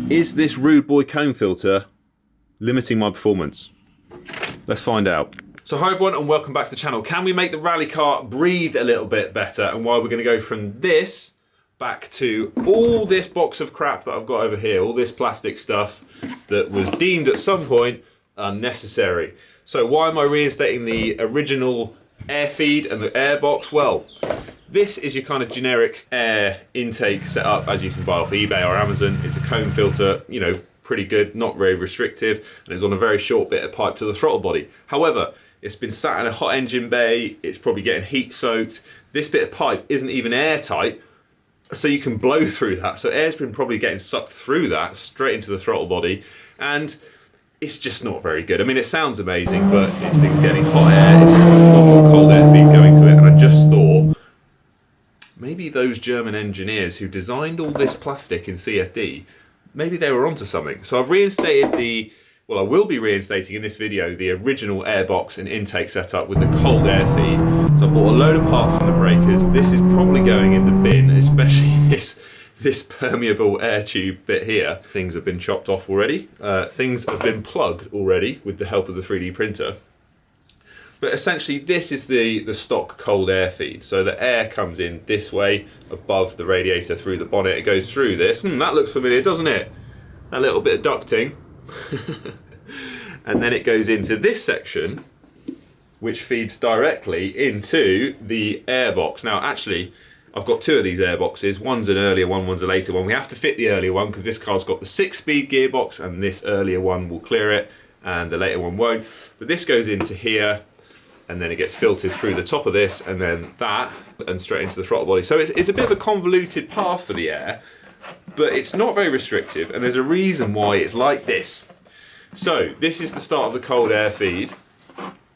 Is this rude boy cone filter limiting my performance? Let's find out. So hi everyone and welcome back to the channel. Can we make the rally car breathe a little bit better? And why we're going to go from this back to all this box of crap that I've got over here, all this plastic stuff that was deemed at some point unnecessary. So why am I reinstating the original air feed and the air box? Well, this is your kind of generic air intake setup as you can buy off eBay or Amazon. It's a cone filter, you know, pretty good, not very restrictive, and it's on a very short bit of pipe to the throttle body. However, it's been sat in a hot engine bay, it's probably getting heat soaked. This bit of pipe isn't even airtight, so you can blow through that. So air's been probably getting sucked through that straight into the throttle body, and it's just not very good. I mean, it sounds amazing, but it's been getting hot air, it's got cold air feed going to it, and I just thought, maybe those German engineers who designed all this plastic in CFD, maybe they were onto something. So I've reinstated the, well, I will be reinstating in this video the original airbox and intake setup with the cold air feed. So I bought a load of parts from the breakers. This is probably going in the bin, especially this permeable air tube bit here. Things have been chopped off already. Things have been plugged already with the help of the 3D printer. But essentially this is the stock cold air feed. So the air comes in this way above the radiator through the bonnet. It goes through this. That looks familiar, doesn't it? That little bit of ducting. And then it goes into this section, which feeds directly into the air box. Now actually, I've got two of these air boxes. One's an earlier one, one's a later one. We have to fit the earlier one because this car's got the 6-speed gearbox and this earlier one will clear it and the later one won't. But this goes into here, and then it gets filtered through the top of this, and then that, and straight into the throttle body. So it's a bit of a convoluted path for the air, but it's not very restrictive, and there's a reason why it's like this. So this is the start of the cold air feed,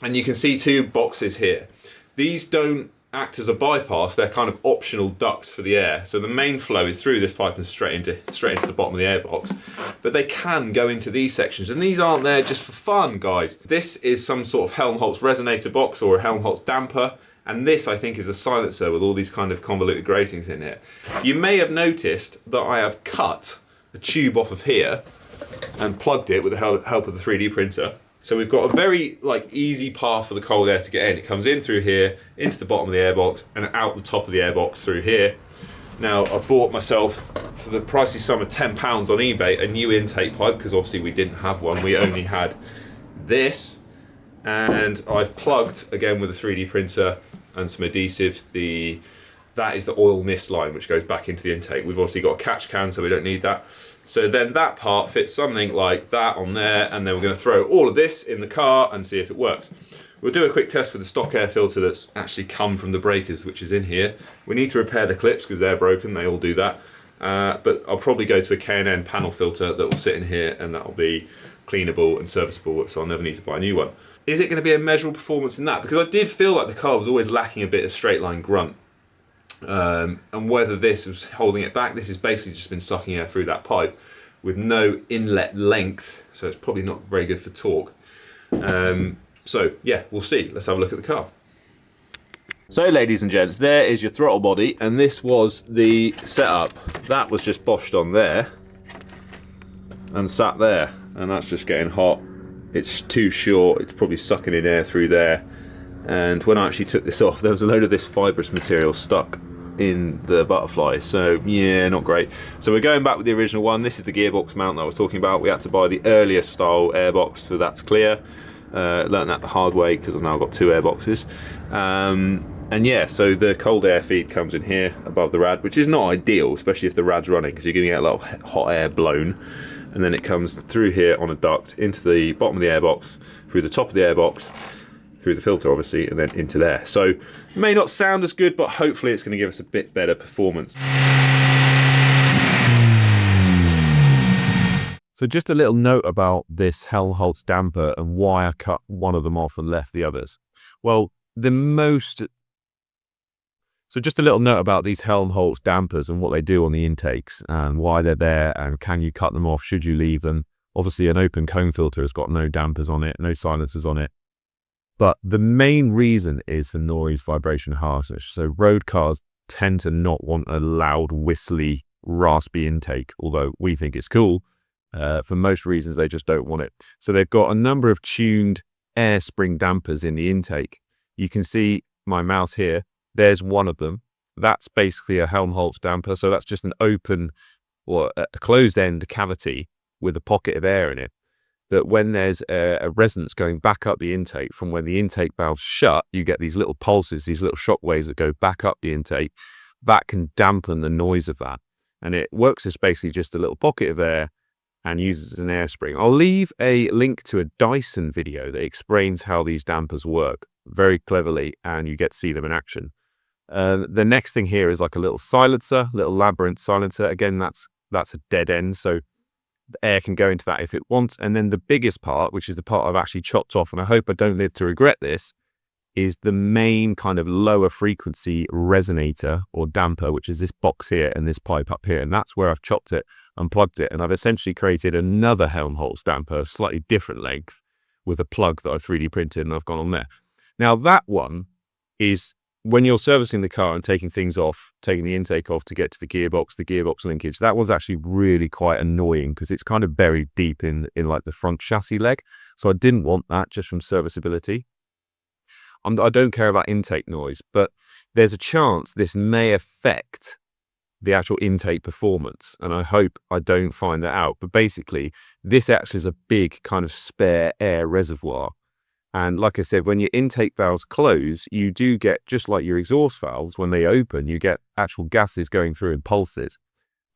and you can see two boxes here. These don't act as a bypass, they're kind of optional ducts for the air. So the main flow is through this pipe and straight into the bottom of the airbox. But they can go into these sections, and these aren't there just for fun, guys. This is some sort of Helmholtz resonator box or a Helmholtz damper, and this I think is a silencer with all these kind of convoluted gratings in here. You may have noticed that I have cut a tube off of here and plugged it with the help of the 3D printer. So we've got a very easy path for the cold air to get in. It comes in through here, into the bottom of the airbox, and out the top of the airbox through here. Now I've bought myself, for the pricey sum of £10 on eBay, a new intake pipe, because obviously we didn't have one. We only had this, and I've plugged, again with a 3D printer and some adhesive, that is the oil mist line which goes back into the intake. We've obviously got a catch can, so we don't need that. So then that part fits something like that on there, and then we're going to throw all of this in the car and see if it works. We'll do a quick test with the stock air filter that's actually come from the breakers, which is in here. We need to repair the clips because they're broken, they all do that. But I'll probably go to a K&N panel filter that will sit in here, and that will be cleanable and serviceable, so I'll never need to buy a new one. Is it going to be a measurable performance in that? Because I did feel like the car was always lacking a bit of straight line grunt. And whether this was holding it back, this has basically just been sucking air through that pipe with no inlet length, so it's probably not very good for torque. So yeah, we'll see. Let's have a look at the car. So ladies and gents, there is your throttle body, and this was the setup. That was just boshed on there and sat there, and that's just getting hot. It's too short, it's probably sucking in air through there. And when I actually took this off, there was a load of this fibrous material stuck in the butterfly, so yeah, not great. So we're going back with the original one. This is the gearbox mount that I was talking about. We had to buy the earlier style airbox for that to clear. Learned that the hard way because I've now got two airboxes. And yeah, so the cold air feed comes in here above the rad, which is not ideal, especially if the rad's running, because you're going to get a lot of hot air blown. And then it comes through here on a duct into the bottom of the airbox, through the top of the airbox, through the filter obviously, and then into there. So it may not sound as good, but hopefully it's going to give us a bit better performance. So just a little note about this Helmholtz damper and why I cut one of them off and left the others. Well, so just a little note about these Helmholtz dampers and what they do on the intakes and why they're there, and can you cut them off, should you leave them. Obviously an open cone filter has got no dampers on it, no silencers on it. But the main reason is the noise, vibration, harshness. So road cars tend to not want a loud, whistly, raspy intake, although we think it's cool. For most reasons, they just don't want it. So they've got a number of tuned air spring dampers in the intake. You can see my mouse here. There's one of them. That's basically a Helmholtz damper. So that's just an open or a closed end cavity with a pocket of air in it. That when there's a resonance going back up the intake, from when the intake valve's shut, you get these little pulses, these little shock waves that go back up the intake. That can dampen the noise of that. And it works as basically just a little pocket of air and uses an air spring. I'll leave a link to a Dyson video that explains how these dampers work very cleverly, and you get to see them in action. The next thing here is like a little silencer, little labyrinth silencer. Again, that's a dead end, so the air can go into that if it wants. And then the biggest part, which is the part I've actually chopped off, and I hope I don't live to regret this, is the main kind of lower frequency resonator or damper, which is this box here and this pipe up here. And that's where I've chopped it, unplugged it, and I've essentially created another Helmholtz damper, slightly different length, with a plug that I've 3D printed and I've gone on there. Now that one is when you're servicing the car and taking things off, taking the intake off to get to the gearbox linkage. That was actually really quite annoying because it's kind of buried deep in like the front chassis leg. So I didn't want that just from serviceability. I don't care about intake noise, but there's a chance this may affect the actual intake performance, and I hope I don't find that out. But basically, this acts as a big kind of spare air reservoir. And like I said, when your intake valves close, you do get, just like your exhaust valves, when they open, you get actual gases going through in pulses.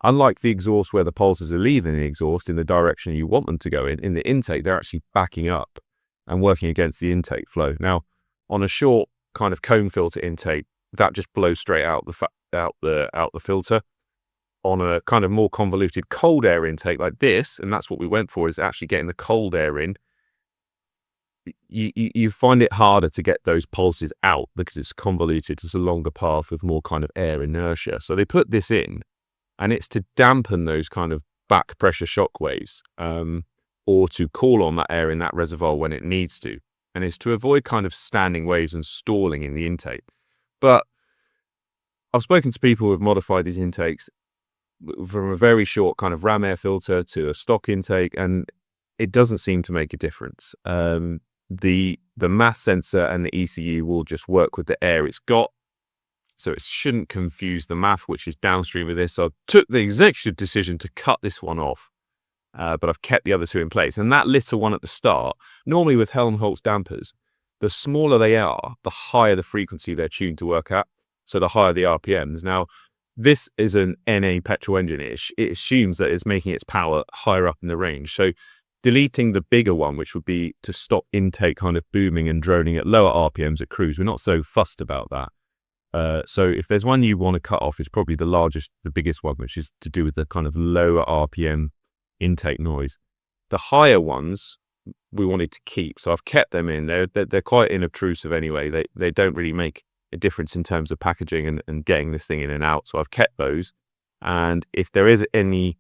Unlike the exhaust where the pulses are leaving the exhaust in the direction you want them to go in the intake, they're actually backing up and working against the intake flow. Now, on a short kind of cone filter intake, that just blows straight out the filter. On a kind of more convoluted cold air intake like this, and that's what we went for, is actually getting the cold air in. You find it harder to get those pulses out because it's convoluted. It's a longer path with more kind of air inertia. So they put this in, and it's to dampen those kind of back pressure shock waves, or to call on that air in that reservoir when it needs to. And it's to avoid kind of standing waves and stalling in the intake. But I've spoken to people who have modified these intakes from a very short kind of ram air filter to a stock intake, and it doesn't seem to make a difference. The mass sensor and the ECU will just work with the air it's got, so it shouldn't confuse the MAF, which is downstream of this. So I took the executive decision to cut this one off, but I've kept the other two in place. And that little one at the start, normally with Helmholtz dampers, the smaller they are, the higher the frequency they're tuned to work at, so the higher the RPMs. Now, this is an NA petrol engine. It assumes that it's making its power higher up in the range. So deleting the bigger one, which would be to stop intake kind of booming and droning at lower RPMs at cruise, we're not so fussed about that. So if there's one you want to cut off, it's probably the biggest one, which is to do with the kind of lower RPM intake noise. The higher ones we wanted to keep, so I've kept them in. They're quite inobtrusive anyway. They don't really make a difference in terms of packaging and getting this thing in and out. So I've kept those. And if there is any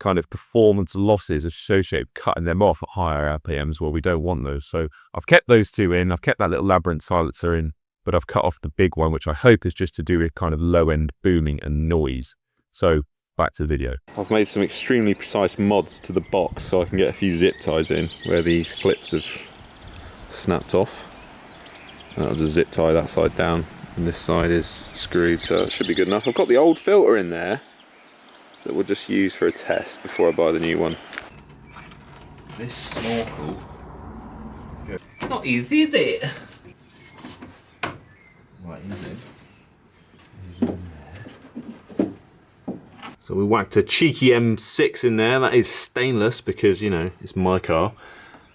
kind of performance losses associated with cutting them off at higher RPMs, well, we don't want those. So I've kept those two in. I've kept that little labyrinth silencer in, but I've cut off the big one, which I hope is just to do with kind of low-end booming and noise. So back to the video. I've made some extremely precise mods to the box so I can get a few zip ties in where these clips have snapped off. I'll just zip tie that side down, and this side is screwed, so it should be good enough. I've got the old filter in there that we'll just use for a test before I buy the new one. This snorkel, it's not easy, is it? Right, easy. So we whacked a cheeky M6 in there. That is stainless because, you know, it's my car.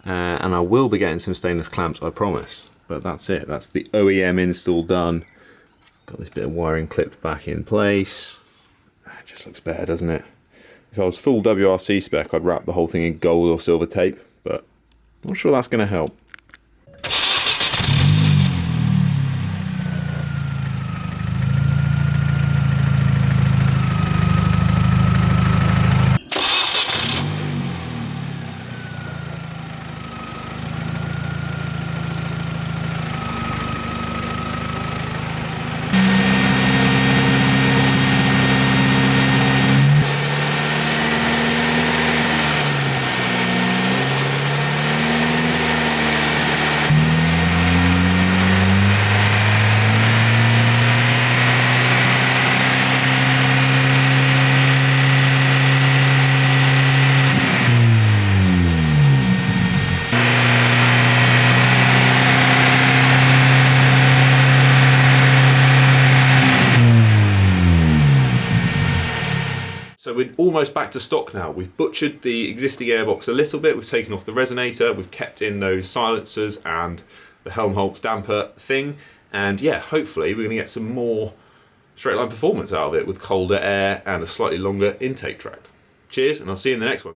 And I will be getting some stainless clamps, I promise. But that's it. That's the OEM install done. Got this bit of wiring clipped back in place. It just looks better, doesn't it? If I was full WRC spec, I'd wrap the whole thing in gold or silver tape, but I'm not sure that's going to help. we're almost back to stock now. We've butchered the existing airbox a little bit. We've taken off the resonator. We've kept in those silencers and the Helmholtz damper thing. And yeah, hopefully we're going to get some more straight line performance out of it with colder air and a slightly longer intake tract. Cheers, and I'll see you in the next one.